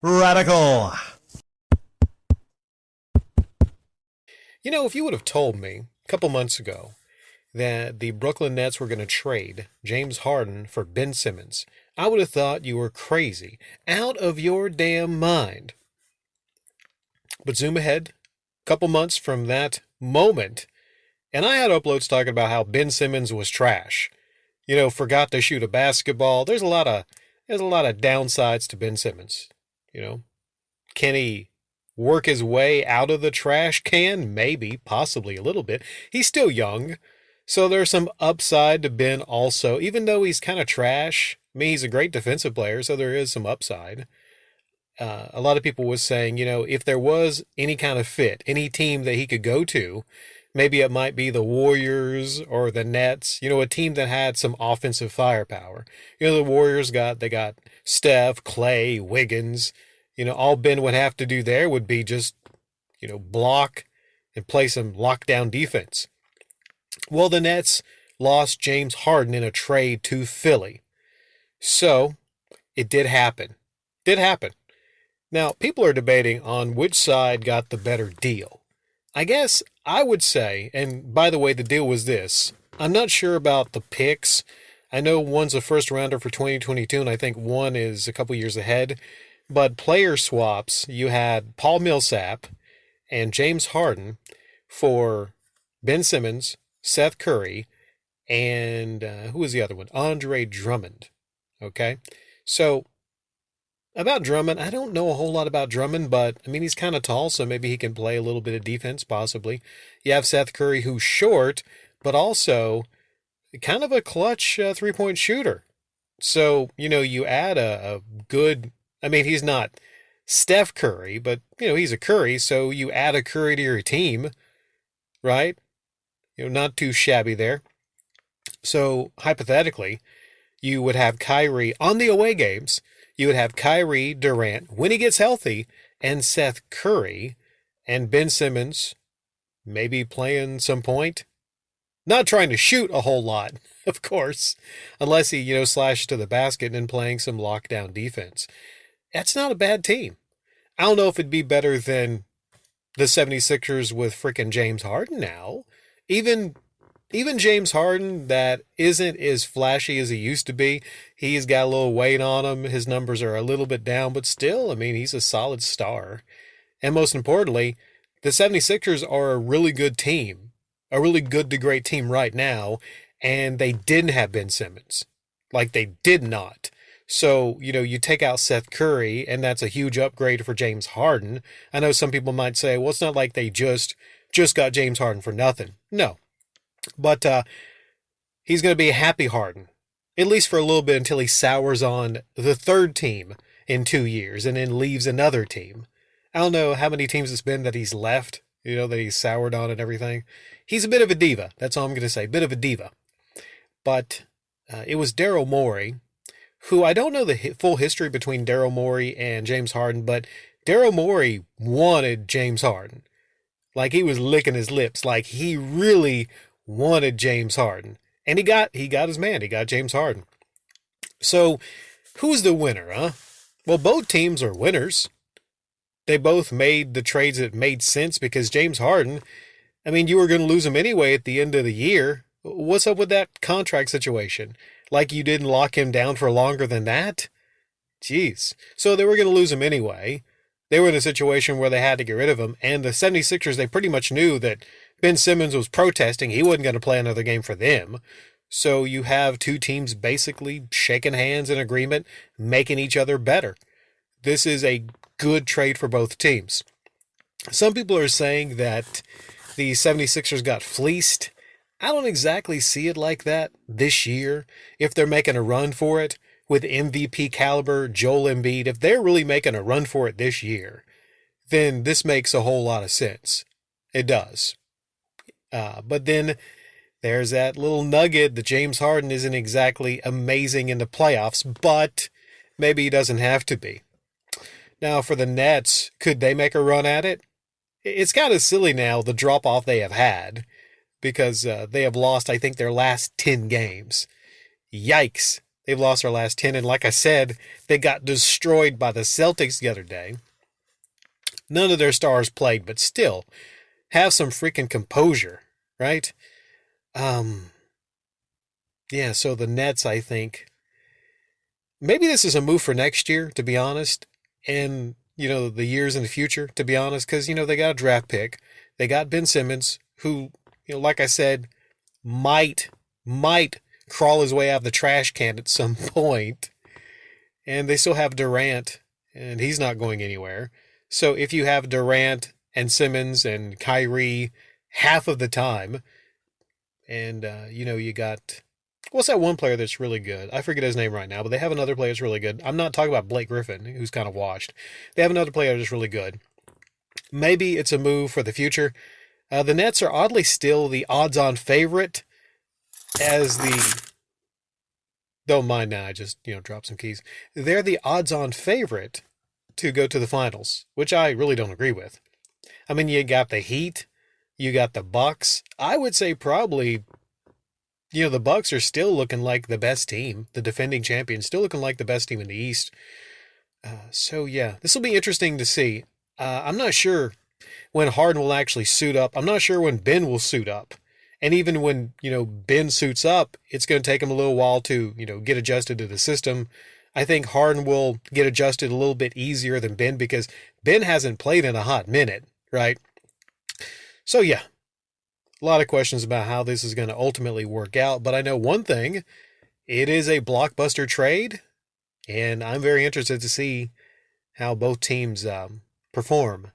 Radical. You know, if you would have told me a couple months ago that the Brooklyn Nets were going to trade James Harden for Ben Simmons, I would have thought you were crazy, out of your damn mind. But zoom ahead, a couple months from that moment, and I had uploads talking about how Ben Simmons was trash. You know, forgot to shoot a basketball. There's a lot of downsides to Ben Simmons. You know, can he work his way out of the trash can? Maybe, possibly a little bit. He's still young, so there's some upside to Ben also, even though he's kind of trash. I mean, he's a great defensive player, so there is some upside. A lot of people was saying, you know, if there was any kind of fit, any team that he could go to, maybe it might be the Warriors or the Nets, you know, a team that had some offensive firepower. You know, the Warriors they got Steph, Clay, Wiggins. You know, all Ben would have to do there would be just, you know, block and play some lockdown defense. Well, the Nets lost James Harden in a trade to Philly. So it did happen. Did happen. Now, people are debating on which side got the better deal. I guess I would say, and by the way, the deal was this. I'm not sure about the picks. I know one's a first rounder for 2022, and I think one is a couple years ahead. But player swaps, you had Paul Millsap and James Harden for Ben Simmons, Seth Curry, and who was the other one? Andre Drummond. Okay. So about Drummond, I don't know a whole lot about Drummond, but I mean, he's kind of tall, so maybe he can play a little bit of defense, possibly. You have Seth Curry, who's short, but also kind of a clutch 3 point shooter. So, you know, you add a good, I mean, he's not Steph Curry, but, you know, he's a Curry, so you add a Curry to your team, right? You know, not too shabby there. So, hypothetically, you would have Kyrie on the away games. You would have Kyrie Durant when he gets healthy, and Seth Curry and Ben Simmons maybe playing some point. Not trying to shoot a whole lot, of course, unless he, you know, slashes to the basket and playing some lockdown defense. That's not a bad team. I don't know if it'd be better than the 76ers with frickin' James Harden now. Even even James Harden, that isn't as flashy as he used to be, he's got a little weight on him. His numbers are a little bit down, but still, I mean, he's a solid star. And most importantly, the 76ers are a really good team, a really good to great team right now, and they didn't have Ben Simmons. Like, they did not. So, you know, you take out Seth Curry, and that's a huge upgrade for James Harden. I know some people might say, well, it's not like they just got James Harden for nothing. No. But he's going to be a happy Harden, at least for a little bit until he sours on the third team in 2 years and then leaves another team. I don't know how many teams it's been that he's left, you know, that he's soured on and everything. He's a bit of a diva. That's all I'm going to say. Bit of a diva. But it was Daryl Morey, who I don't know the full history between Daryl Morey and James Harden, but Daryl Morey wanted James Harden. Like, he was licking his lips. Like, he really wanted James Harden. And he got his man. He got James Harden. So, who's the winner, huh? Well, both teams are winners. They both made the trades that made sense because James Harden, I mean, you were going to lose him anyway at the end of the year. What's up with that contract situation? Like, you didn't lock him down for longer than that? Jeez. So they were going to lose him anyway. They were in a situation where they had to get rid of him. And the 76ers, they pretty much knew that Ben Simmons was protesting. He wasn't going to play another game for them. So you have two teams basically shaking hands in agreement, making each other better. This is a good trade for both teams. Some people are saying that the 76ers got fleeced. I don't exactly see it like that this year. If they're making a run for it with MVP caliber Joel Embiid, if they're really making a run for it this year, then this makes a whole lot of sense. It does. But then there's that little nugget that James Harden isn't exactly amazing in the playoffs, but maybe he doesn't have to be. Now, for the Nets, could they make a run at it? It's kind of silly now, the drop-off they have had, because they have lost, I think, their last 10 games. Yikes. They've lost their last 10. And like I said, they got destroyed by the Celtics the other day. None of their stars played, but still, have some freaking composure, right? Um, yeah, so the Nets, I think, maybe this is a move for next year, to be honest, and, the years in the future, to be honest, because, they got a draft pick. They got Ben Simmons, who, like I said, might crawl his way out of the trash can at some point. And they still have Durant, and he's not going anywhere. So if you have Durant and Simmons and Kyrie half of the time, and you got what's that one player that's really good? I forget his name right now, but they have another player that's really good. I'm not talking about Blake Griffin, who's kind of washed. They have another player that's really good. Maybe it's a move for the future. The Nets are oddly still the odds-on favorite as the. Don't mind now, I just, dropped some keys. They're the odds-on favorite to go to the finals, which I really don't agree with. I mean, you got the Heat, you got the Bucks. I would say probably, the Bucks are still looking like the best team, the defending champions, still looking like the best team in the East. So yeah, this will be interesting to see. I'm not sure when Harden will actually suit up. I'm not sure when Ben will suit up. And even when, Ben suits up, it's going to take him a little while to, get adjusted to the system. I think Harden will get adjusted a little bit easier than Ben because Ben hasn't played in a hot minute, right? So yeah, a lot of questions about how this is going to ultimately work out. But I know one thing, it is a blockbuster trade, and I'm very interested to see how both teams perform